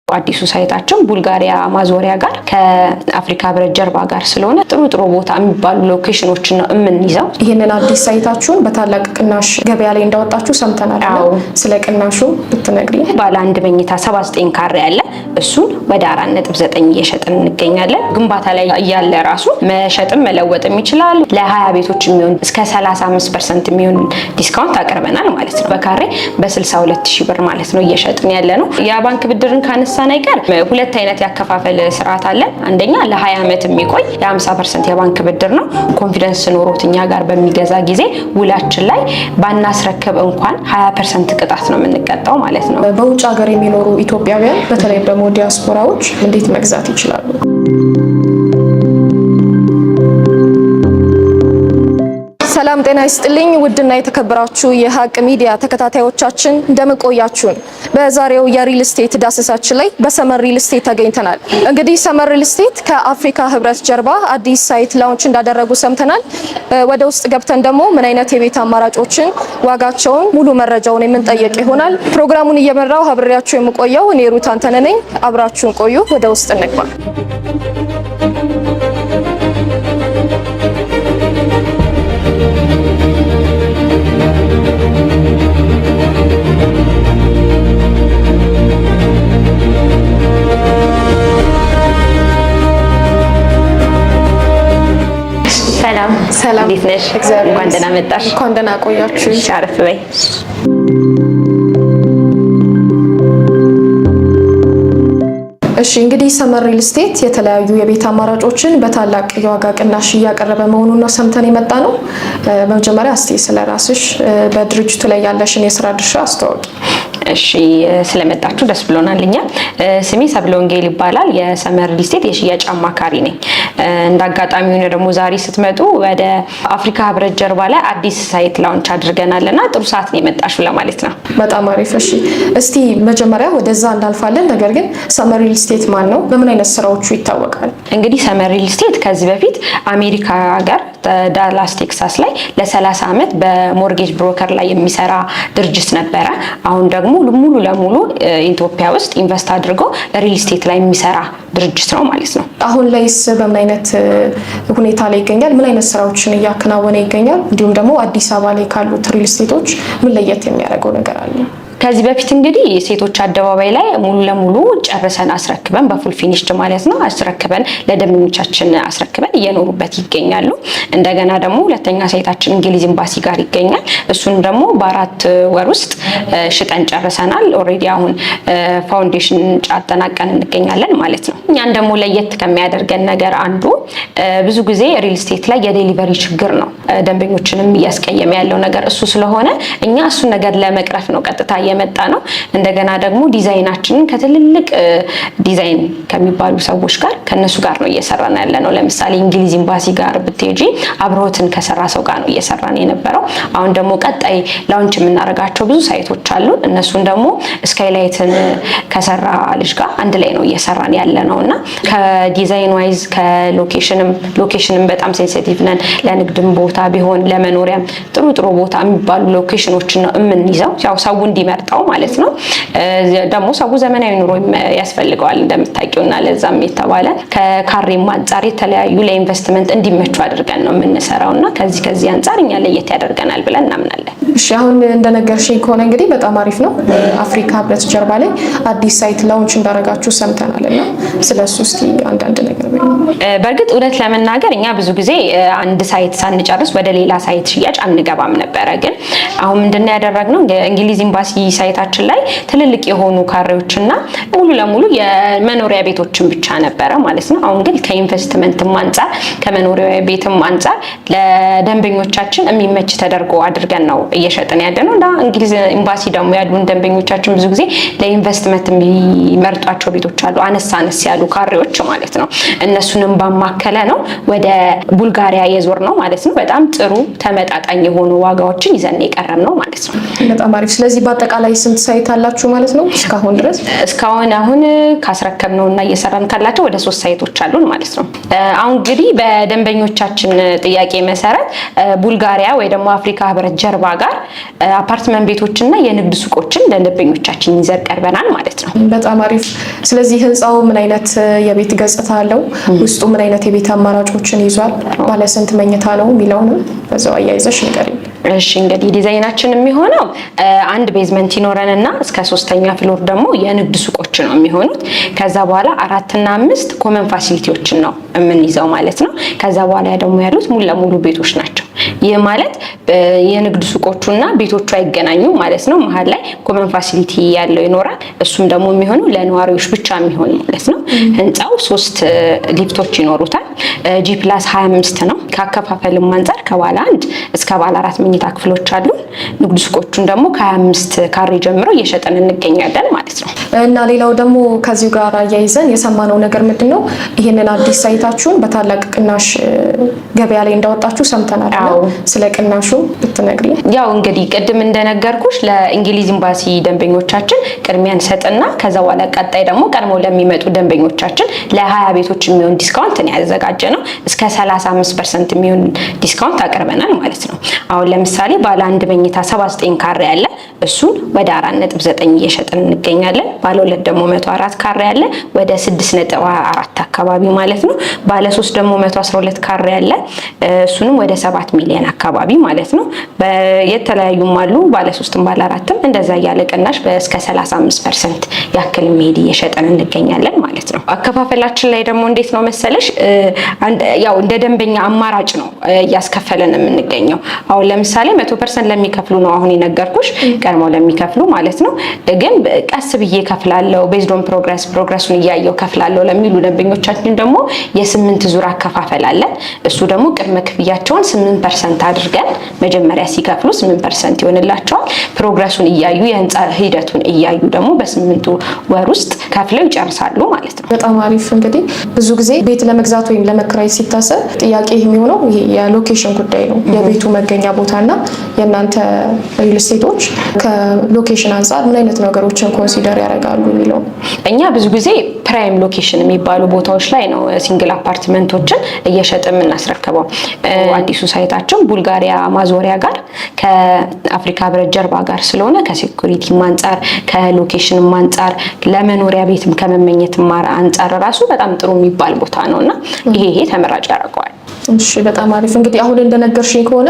አዲሱ ሳይታችን ቡልጋሪያ ማዞሪያ ጋር ከአፍሪካ ህብረት ጀርባ ጋር ስለሆነ ጥሩ ቦታ የሚባሉ ሎኬሽኖችን ነው የምንይዘው። ይሄንን አዲስ ሳይታችሁን በታላቅ ቅናሽ ገበያ ላይ እንዳወጣችሁ ሰምተናል። ስለ ቅናሹ ብትነግሪ። ባለ አንድ መኝታ 79 ካሬ ያለ እሱን ወደ 4.9 እየሸጥን እንገኛለን። ግንባታ ላይ እያለ ራሱ መሸጥም መለወጥም ይችላል። ለ20 ቤቶች የሚሆን እስከ 35% የሚሆን ዲስካውንት አቅርበናል ማለት ነው። በካሬ በ62000 ብር ማለት ነው እየሸጥን ያለ ነው። የባንክ ብድርን ካነሳን አይቀር ሁለት አይነት ያከፋፈል ስርዓት አለ። አንደኛ ለ20 ዓመት የሚቆይ የ50% የባንክ ብድር ነው። ኮንፊደንስ ኖሮት እኛ ጋር በሚገዛ ጊዜ ውላችን ላይ ባናስረክብ እንኳን 20% ቅጣት ነው የምንቀጣው ማለት ነው። በውጭ ሀገር የሚኖሩ ኢትዮጵያውያን በተለይ ደግሞ ዲያስፖራዎች እንዴት መግዛት ይችላሉ? ሰላም ጤና ይስጥልኝ። ውድና የተከበራችሁ የሀቅ ሚዲያ ተከታታዮቻችን እንደምቆያችሁን በዛሬው የሪል ስቴት ዳሰሳችን ላይ በሰመር ሪል ስቴት ተገኝተናል። እንግዲህ ሰመር ሪል ስቴት ከአፍሪካ ህብረት ጀርባ አዲስ ሳይት ላውንች እንዳደረጉ ሰምተናል። ወደ ውስጥ ገብተን ደግሞ ምን አይነት የቤት አማራጮችን፣ ዋጋቸውን፣ ሙሉ መረጃውን የምንጠይቅ ይሆናል። ፕሮግራሙን እየመራው አብሬያችሁ የምቆየው እኔ ሩት አንተነህ ነኝ። አብራችሁን ቆዩ። ወደ ውስጥ እንግባ። ሰላም እንዴት ነሽ? እንኳን ደህና መጣሽ። እንኳን ደህና ቆያችሁ። አረፍ በይ። እሺ እንግዲህ ሰመር ሪል ስቴት የተለያዩ የቤት አማራጮችን በታላቅ የዋጋ ቅናሽ እያቀረበ መሆኑን ነው ሰምተን የመጣ ነው። በመጀመሪያ እስቲ ስለራስሽ በድርጅቱ ላይ ያለሽን የስራ ድርሻ አስተዋውቂ። እሺ ስለመጣችሁ ደስ ብሎናል። ስሜ ሰብለ ወንጌል ይባላል። የሰመር ሪል ስቴት የሽያጭ አማካሪ ነኝ። እንዳጋጣሚ ሆነ ደግሞ ዛሬ ስትመጡ ወደ አፍሪካ ህብረት ጀርባ ላይ አዲስ ሳይት ላውንች አድርገናልና ጥሩ ሰዓት ነው የመጣሽው ለማለት ነው። በጣም አሪፍ። እሺ እስቲ መጀመሪያ ወደዛ እንዳልፋለን። ነገር ግን ሰመር ሪል ስቴት ማን ነው? በምን አይነት ስራዎቹ ይታወቃል? እንግዲህ ሰመር ሪል ስቴት ከዚህ በፊት አሜሪካ ሀገር ዳላስ ቴክሳስ ላይ ለ30 ዓመት በሞርጌጅ ብሮከር ላይ የሚሰራ ድርጅት ነበረ። አሁን ደግሞ ሙሉ ለሙሉ ኢትዮጵያ ውስጥ ኢንቨስት አድርጎ ሪል ስቴት ላይ የሚሰራ ድርጅት ነው ማለት ነው። አሁን ላይስ በምን አይነት ሁኔታ ላይ ይገኛል? ምን አይነት ስራዎችን እያከናወነ ይገኛል? እንዲሁም ደግሞ አዲስ አበባ ላይ ካሉት ሪል ስቴቶች ምን ለየት የሚያደርገው ነገር አለ? ከዚህ በፊት እንግዲህ ሴቶች አደባባይ ላይ ሙሉ ለሙሉ ጨርሰን አስረክበን በፉል ፊኒሽድ ማለት ነው አስረክበን ለደንበኞቻችን አስረክበን እየኖሩበት ይገኛሉ። እንደገና ደግሞ ሁለተኛ ሳይታችን እንግሊዝ ኤምባሲ ጋር ይገኛል። እሱን ደግሞ በ4 ወር ውስጥ ሽጠን ጨርሰናል። ኦሬዲ አሁን ፋውንዴሽን አጠናቀን እንገኛለን ማለት ነው። እኛን ደግሞ ለየት ከሚያደርገን ነገር አንዱ ብዙ ጊዜ ሪል ስቴት ላይ የዴሊቨሪ ችግር ነው ደንበኞችንም እያስቀየመ ያለው ነገር እሱ ስለሆነ እኛ እሱን ነገር ለመቅረፍ ነው ቀጥታ የመጣ ነው። እንደገና ደግሞ ዲዛይናችንን ከትልልቅ ዲዛይን ከሚባሉ ሰዎች ጋር ከነሱ ጋር ነው እየሰራን ያለ ነው። ለምሳሌ እንግሊዝ ኤምባሲ ጋር ብትሄጂ አብሮትን ከሰራ ሰው ጋር ነው እየሰራን የነበረው። አሁን ደግሞ ቀጣይ ላውንች የምናደርጋቸው ብዙ ሳይቶች አሉ። እነሱን ደግሞ ስካይላይትን ከሰራ ልጅ ጋር አንድ ላይ ነው እየሰራን ያለ ነውና ከዲዛይን ዋይዝ ሎኬሽንም በጣም ሴንሲቲቭ ነን። ለንግድም ቦታ ቢሆን ለመኖሪያም ጥሩ ቦታ የሚባሉ ሎኬሽኖችን ነው የምንይዘው። ያው ሰው እንዲመርጠው ማለት ነው። ደግሞ ሰው ዘመናዊ ኑሮ ያስፈልገዋል እንደምታውቂውና ለዛም የተባለ ከካሬም አንፃር የተለያዩ ለኢንቨስትመንት እንዲመቹ አድርገን ነው የምንሰራውና ከዚህ አንፃር እኛ ለየት ያደርገናል ብለን እናምናለን። እሺ አሁን እንደነገርሽኝ ከሆነ እንግዲህ በጣም አሪፍ ነው። አፍሪካ ህብረት ጀርባ ላይ አዲስ ሳይት ላውንች እንዳደረጋችሁ ሰምተናልና ስለሱ እስቲ አንዳንድ ነገር በእርግጥ እውነት ለመናገር እኛ ብዙ ጊዜ አንድ ሳይት ሳንጨርስ ወደ ሌላ ሳይት ሽያጭ አንገባም ነበረ። ግን አሁን ምንድነው ያደረግነው እንግሊዝ ኤምባሲ ሳይታችን ላይ ትልልቅ የሆኑ ካሬዎችና ሙሉ ለሙሉ የመኖሪያ ቤቶችን ብቻ ነበረ ማለት ነው። አሁን ግን ከኢንቨስትመንትም አንፃር ከመኖሪያ ቤትም አንፃር ለደንበኞቻችን የሚመች ተደርጎ አድርገን ነው እየሸጥን ያለነው። እና እንግሊዝ ኤምባሲ ደግሞ ያሉን ደንበኞቻችን ብዙ ጊዜ ለኢንቨስትመንት የሚመርጧቸው ቤቶች አሉ፣ አነስ ያሉ ካሬዎች ማለት ነው። እነሱንም ባማከለ ነው ወደ ቡልጋሪያ የዞር ነው ማለት ነው። በጣም ጥሩ ተመጣጣኝ የሆኑ ዋጋዎችን ይዘን የቀረብ ነው ማለት ነው። በጣም አሪፍ። ስለዚህ በአጠቃላይ አጠቃላይ ስንት ሳይት አላችሁ ማለት ነው እስካሁን ድረስ? እስካሁን አሁን ካስረከብነውና እየሰራን ካላቸው ወደ 3 ሳይቶች አሉን ማለት ነው። አሁን እንግዲህ በደንበኞቻችን ጥያቄ መሰረት ቡልጋሪያ ወይ ደግሞ አፍሪካ ህብረት ጀርባ ጋር አፓርትመንት ቤቶችና የንግድ ሱቆችን ለደንበኞቻችን ይዘን ቀርበናል ማለት ነው። በጣም አሪፍ። ስለዚህ ህንጻው ምን አይነት የቤት ገጽታ አለው? ውስጡ ምን አይነት የቤት አማራጮችን ይዟል? ባለ ስንት መኝታ ነው የሚለውን በዛው አያይዘሽ ንገሪኝ። እሺ እንግዲህ ዲዛይናችን የሚሆነው አንድ ቤዝመንት ይኖረንና እስከ 3ኛ ፍሎር ደግሞ የንግድ ሱቆች ነው የሚሆኑት። ከዛ በኋላ 4 እና 5 ኮመን ፋሲሊቲዎችን ነው የምንይዘው ማለት ነው። ከዛ በኋላ ደግሞ ያሉት ሙሉ ለሙሉ ቤቶች ናቸው። ይህ ማለት የንግድ ሱቆቹና ቤቶቹ አይገናኙ ማለት ነው። መሀል ላይ ኮመን ፋሲሊቲ ያለው ይኖራል። እሱም ደግሞ የሚሆነው ለነዋሪዎች ብቻ የሚሆን ማለት ነው። ህንጻው 3 ሊፍቶች ይኖሩታል። G+25 ነው። ከአከፋፈልም አንፃር ከባለ 1 እስከ ባለ 4 መኝታ ክፍሎች አሉ። ንግድ ሱቆቹን ደግሞ ከ25 ካሬ ጀምሮ እየሸጠን እንገኛለን ማለት ነው። እና ሌላው ደግሞ ከዚሁ ጋር አያይዘን የሰማነው ነገር ምንድነው? ይሄንን አዲስ ሳይታችሁን በታላቅ ቅናሽ ገበያ ላይ እንዳወጣችሁ ሰምተናል። ስለ ቅናሹ ብትነግሪ። ያው እንግዲህ ቅድም እንደነገርኩሽ ለእንግሊዝ ኤምባሲ ደንበኞቻችን ቅድሚያ እንሰጥና ከዛ በኋላ ቀጣይ ደግሞ ቀድመው ለሚመጡ ደንበኞቻችን ለ20 ቤቶች የሚሆን ዲስካውንት ነው ያዘጋጀነው። እስከ 35% የሚሆን ዲስካውንት አቅርበናል ማለት ነው። አሁን ለምሳሌ ባለ 1 መኝታ 79 ካሬ ያለ እሱን ወደ 4.9 እየሸጥን እንገኛለን። ባለ 2 ደግሞ 104 ካሬ ያለ ወደ 6.4 አካባቢ ማለት ነው። ባለ 3 ደግሞ 112 ካሬ ያለ እሱንም ወደ 7 ሚሊዮን አካባቢ ማለት ነው። የተለያዩም አሉ ባለ 3ም ባለ 4ም እንደዛ ያለ ቅናሽ እስከ 35% ያክል ሜዲ እየሸጥን እንገኛለን ማለት ነው። አከፋፈላችን ላይ ደግሞ እንዴት ነው መሰለሽ? ያው እንደ ደንበኛ አማራጭ ነው እያስከፈለን የምንገኘው። አሁን ለምሳሌ 100% ለሚከፍሉ ነው አሁን የነገርኩሽ፣ ቀድመው ለሚከፍሉ ማለት ነው። ግን ቀስ ብዬ ከፍላለሁ ቤዝድ ኦን ፕሮግረሱን እያየው ከፍላለሁ ለሚሉ ደንበኞቻችን ደግሞ የ8 ዙር አከፋፈል አለን። እሱ ደግሞ ቅድመ ክፍያቸውን 8% አድርገን መጀመሪያ ሲከፍሉ 8% ይሆንላቸዋል። ፕሮግረሱን እያዩ የህንጻ ሂደቱን እያዩ ደግሞ በ8 ወር ውስጥ ከፍለው ይጨርሳሉ ማለት ነው። በጣም አሪፍ። እንግዲህ ብዙ ጊዜ ቤት ለመግዛት ወይም ለመከራየት ሲታሰብ ጥያቄ የሚሆነው ይሄ የሎኬሽን ጉዳይ ነው። የቤቱ መገኛ ቦታና የእናንተ ሪል ስቴቶች ከሎኬሽን አንጻር ምን አይነት ነገሮችን ኮንሲደር ያደርጋሉ የሚለው? እኛ ብዙ ጊዜ ፕራይም ሎኬሽን የሚባሉ ቦታዎች ላይ ነው ሲንግል አፓርትመንቶችን እየሸጥን የምናስረክበው። አዲሱ ሳይታችን ቡልጋሪያ ማዞሪያ ጋር ከአፍሪካ ህብረት ጀርባ ጋር ስለሆነ ከሴኩሪቲም አንጻር ከሎኬሽንም አንጻር ለመኖሪያ ቤትም ከመመኘትም አንጻር ራሱ በጣም ጥሩ የሚባል ቦታ ነውና ይሄ ተመራጭ ያደርገዋል። እሺ በጣም አሪፍ። እንግዲህ አሁን እንደነገርሽኝ ከሆነ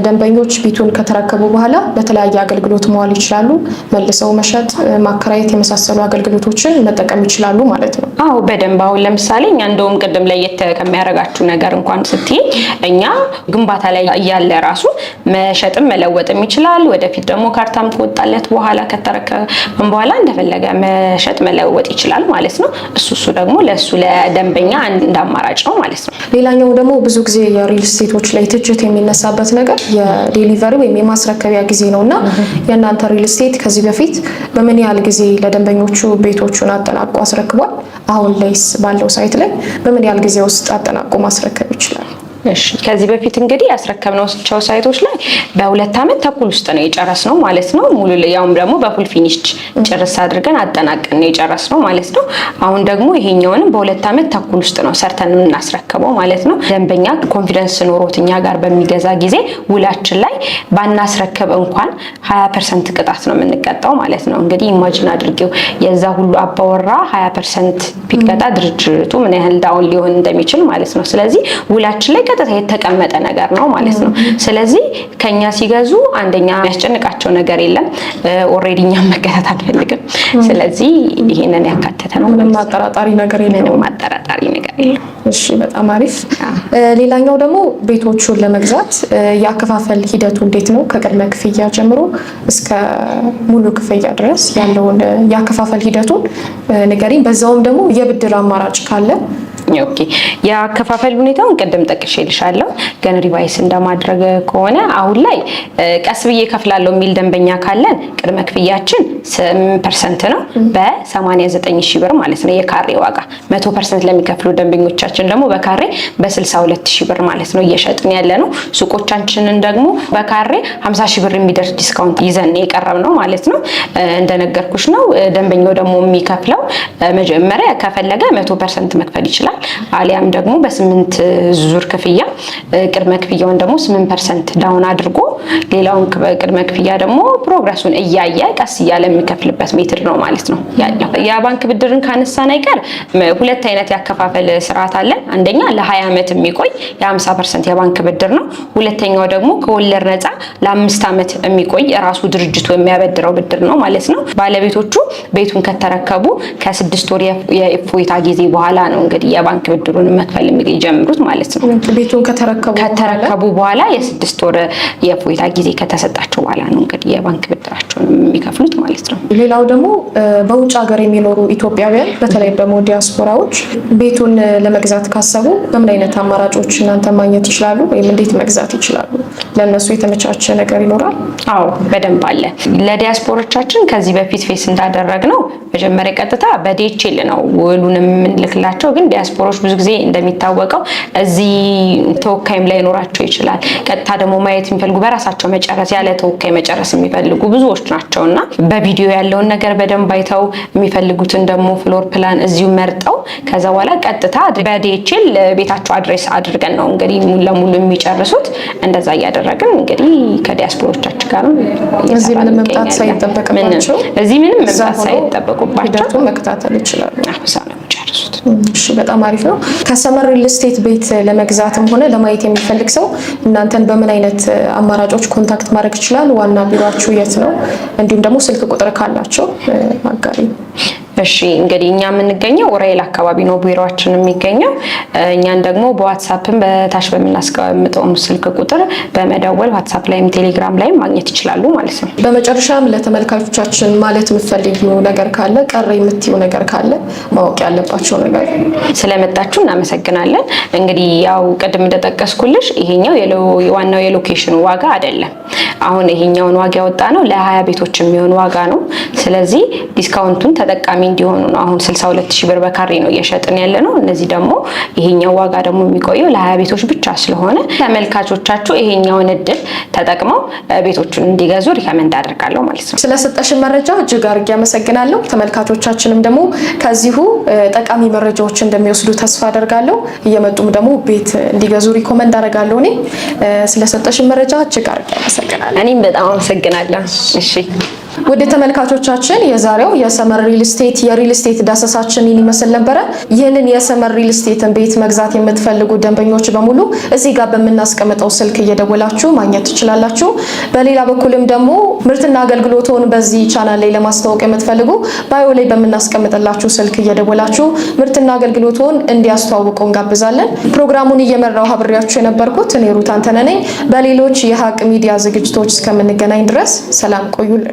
ደንበኞች ቤቱን ከተረከቡ በኋላ ለተለያየ አገልግሎት መዋል ይችላሉ። መልሰው መሸጥ፣ ማከራየት የመሳሰሉ አገልግሎቶችን መጠቀም ይችላሉ ማለት ነው። አዎ በደንብ። አሁን ለምሳሌ እኛ እንደውም ቅድም ላይ ከሚያደርጋችሁ ነገር እንኳን ስትይ እኛ ግንባታ ላይ እያለ ራሱ መሸጥም መለወጥም ይችላል። ወደፊት ደግሞ ካርታም ከወጣለት በኋላ ከተረከበም በኋላ እንደፈለገ መሸጥ መለወጥ ይችላል ማለት ነው። እሱ ደግሞ ለሱ ለደንበኛ እንደ አማራጭ ነው ማለት ነው። ሌላኛው ደግሞ ብዙ ጊዜ የሪል ስቴቶች ላይ ትችት የሚነሳበት ነገር የዴሊቨሪ ወይም የማስረከቢያ ጊዜ ነውና የእናንተ ሪል ስቴት ከዚህ በፊት በምን ያህል ጊዜ ለደንበኞቹ ቤቶቹን አጠናቆ አስረክቧል? አሁን ላይስ ባለው ሳይት ላይ በምን ያህል ጊዜ ውስጥ አጠናቆ ማስረከብ ይችላል? እሺ ከዚህ በፊት እንግዲህ ያስረከብነው ሳይቶች ላይ በ2 ዓመት ተኩል ውስጥ ነው የጨረስነው ማለት ነው። ሙሉ ያውም ደግሞ በፉል ፊኒሽድ ጨርስ አድርገን አጠናቀን ነው የጨረስነው ማለት ነው። አሁን ደግሞ ይሄኛውንም በ2 ዓመት ተኩል ውስጥ ነው ሰርተን የምናስረክበው ማለት ነው። ደንበኛ ኮንፊደንስ ኖሮት እኛ ጋር በሚገዛ ጊዜ ውላችን ላይ ባናስረክብ እንኳን 20% ቅጣት ነው የምንቀጣው ማለት ነው። እንግዲህ ኢማጂን አድርጌው የዛ ሁሉ አባወራ 20% ቢቀጣ ድርጅቱ ምን ያህል ዳውን ሊሆን እንደሚችል ማለት ነው። ስለዚህ ውላችን ላይ ቀጥታ የተቀመጠ ነገር ነው ማለት ነው። ስለዚህ ከኛ ሲገዙ አንደኛ የሚያስጨንቃቸው ነገር የለም። ኦሬዲ እኛም መገዛት አንፈልግም። ስለዚህ ይሄንን ያካተተ ነው። ምንም ማጠራጣሪ ነገር የለም። ማጠራጣሪ ነገር የለም። እሺ በጣም አሪፍ። ሌላኛው ደግሞ ቤቶቹን ለመግዛት የአከፋፈል ሂደቱ እንዴት ነው? ከቅድመ ክፍያ ጀምሮ እስከ ሙሉ ክፍያ ድረስ ያለውን የአከፋፈል ሂደቱን ንገሪኝ። በዛውም ደግሞ የብድር አማራጭ ካለ ኦኬ። የአከፋፈል ሁኔታውን ቅድም ጠቅሼልሻለሁ። ግን ሪቫይስ እንደማድረግ ከሆነ አሁን ላይ ቀስ ብዬ ከፍላለሁ የሚል ደንበኛ ካለን ቅድመ ክፍያችን 8% ነው በ89000 ብር ማለት ነው የካሬ ዋጋ። 100% ለሚከፍሉ ደንበኞቻችን ደግሞ በካሬ በ62000 ብር ማለት ነው እየሸጥን ያለ ነው። ሱቆቻችንን ደግሞ በካሬ 50000 ብር የሚደርስ ዲስካውንት ይዘን የቀረብ ነው ማለት ነው። እንደነገርኩሽ ነው ደንበኛው ደግሞ የሚከፍለው መጀመሪያ ከፈለገ 100% መክፈል ይችላል። አሊያም ደግሞ በ8 ዙር ክፍያ ቅድመ ክፍያውን ደግሞ 8% ዳውን አድርጎ ሌላውን ቅድመ ክፍያ ደግሞ ፕሮግረሱን እያየ ቀስ እያለ የሚከፍልበት ሜትድ ነው ማለት ነው ያለው። የባንክ ብድርን ካነሳን አይቀር ሁለት አይነት ያከፋፈል ስርዓት አለ። አንደኛ ለ20 ዓመት የሚቆይ የ50% የባንክ ብድር ነው። ሁለተኛው ደግሞ ከወለድ ነፃ ለ5 ዓመት የሚቆይ ራሱ ድርጅቱ የሚያበድረው ብድር ነው ማለት ነው። ባለቤቶቹ ቤቱን ከተረከቡ ከ6 ወር የእፎይታ ጊዜ በኋላ ነው እንግዲህ የባንክ ብድሩን መክፈል የሚጀምሩት ማለት ነው። ቤቱን ከተረከቡ በኋላ የ6 ወር የእፎይታ ጊዜ ከተሰጣቸው በኋላ ነው እንግዲህ የባንክ ብድራቸውን የሚከፍሉት ማለት ነው። ሌላው ደግሞ በውጭ ሀገር የሚኖሩ ኢትዮጵያውያን በተለይ ደግሞ ዲያስፖራዎች ቤቱን ለመግዛት ካሰቡ በምን አይነት አማራጮች እናንተ ማግኘት ይችላሉ ወይም እንዴት መግዛት ይችላሉ? ለነሱ የተመቻቸ ነገር ይኖራል? አዎ በደንብ አለ። ለዲያስፖሮቻችን ከዚህ በፊት ፌስ እንዳደረግነው መጀመሪያ ቀጥታ በዲኤችኤል ነው ውሉን የምንልክላቸው። ግን ዲያስፖሮች ብዙ ጊዜ እንደሚታወቀው እዚህ ተወካይም ላይ ኖራቸው ይችላል። ቀጥታ ደግሞ ማየት የሚፈልጉ በራሳቸው መጨረስ ያለ ተወካይ መጨረስ የሚፈልጉ ብዙዎች ናቸውና በቪዲዮ ያለውን ነገር በደንብ አይተው የሚፈልጉትን ደግሞ ፍሎር ፕላን እዚሁ መርጠው ከዛ በኋላ ቀጥታ በዲኤችኤል ቤታቸው አድሬስ አድርገን ነው እንግዲህ ሙሉ ለሙሉ የሚጨርሱት። እንደዛ እያደረግን እንግዲህ ከዲያስፖሮቻችን ጋር እዚህ ምንም መምጣት ሳይጠበቅባቸው ሂደቱን መከታተል ይችላሉ። እሺ በጣም አሪፍ ነው። ከሰመር ሪል ስቴት ቤት ለመግዛትም ሆነ ለማየት የሚፈልግ ሰው እናንተን በምን አይነት አማራጮች ኮንታክት ማድረግ ይችላል? ዋና ቢሮአችሁ የት ነው? እንዲሁም ደግሞ ስልክ ቁጥር ካላቸው አጋሪ። እሺ እንግዲህ እኛ የምንገኘው ራይል አካባቢ ነው ቢሮአችን የሚገኘው። እኛን ደግሞ በዋትስአፕም በታች በምናስቀምጠው ስልክ ቁጥር በመደወል ዋትስአፕ ላይም ቴሌግራም ላይም ማግኘት ይችላሉ ማለት ነው። በመጨረሻም ለተመልካቾቻችን ማለት የምትፈልጊው ነገር ካለ፣ ቀረ የምትይው ነገር ካለ፣ ማወቅ ያለባቸው ነገር? ስለመጣችሁ እናመሰግናለን። እንግዲህ ያው ቅድም እንደጠቀስኩልሽ ይሄኛው ዋናው የሎኬሽኑ ዋጋ አይደለም። አሁን ይሄኛውን ዋጋ ያወጣ ነው ለ20 ቤቶች የሚሆን ዋጋ ነው። ስለዚህ ዲስካውንቱን ተጠቃሚ እንዲሆኑ ነው። አሁን 62000 ብር በካሬ ነው እየሸጥን ያለ ነው። እነዚህ ደግሞ ይሄኛው ዋጋ ደግሞ የሚቆየው ለ20 ቤቶች ብቻ ስለሆነ ተመልካቾቻችሁ ይሄኛውን እድል ተጠቅመው ቤቶቹን እንዲገዙ ሪከመንድ አደርጋለሁ ማለት ነው። ስለሰጠሽን መረጃ እጅግ አድርጌ አመሰግናለሁ። ተመልካቾቻችንም ደግሞ ከዚሁ ጠቃሚ መረጃዎች እንደሚወስዱ ተስፋ አደርጋለሁ። እየመጡም ደግሞ ቤት እንዲገዙ ሪኮመንድ አደርጋለሁ። እኔ ስለሰጠሽን መረጃ እጅግ አድርጌ አመሰግናለሁ። እኔም በጣም አመሰግናለሁ። እሺ ወደ ተመልካቾቻችን የዛሬው የሰመር ሪል ስቴት የሪል ስቴት ዳሰሳችን ይመስል ነበረ። ይህንን የሰመር ሪል ስቴትን ቤት መግዛት የምትፈልጉ ደንበኞች በሙሉ እዚህ ጋር በምናስቀምጠው ስልክ እየደወላችሁ ማግኘት ትችላላችሁ። በሌላ በኩልም ደግሞ ምርትና አገልግሎቱን በዚህ ቻናል ላይ ለማስተዋወቅ የምትፈልጉ ባዮ ላይ በምናስቀምጥላችሁ ስልክ እየደወላችሁ ምርትና አገልግሎቱን እንዲያስተዋውቁ እንጋብዛለን። ፕሮግራሙን እየመራው አብሬያችሁ የነበርኩት እኔ ሩት አንተነህ ነኝ። በሌሎች የሀቅ ሚዲያ ዝግጅቶች እስከምንገናኝ ድረስ ሰላም ቆዩልን።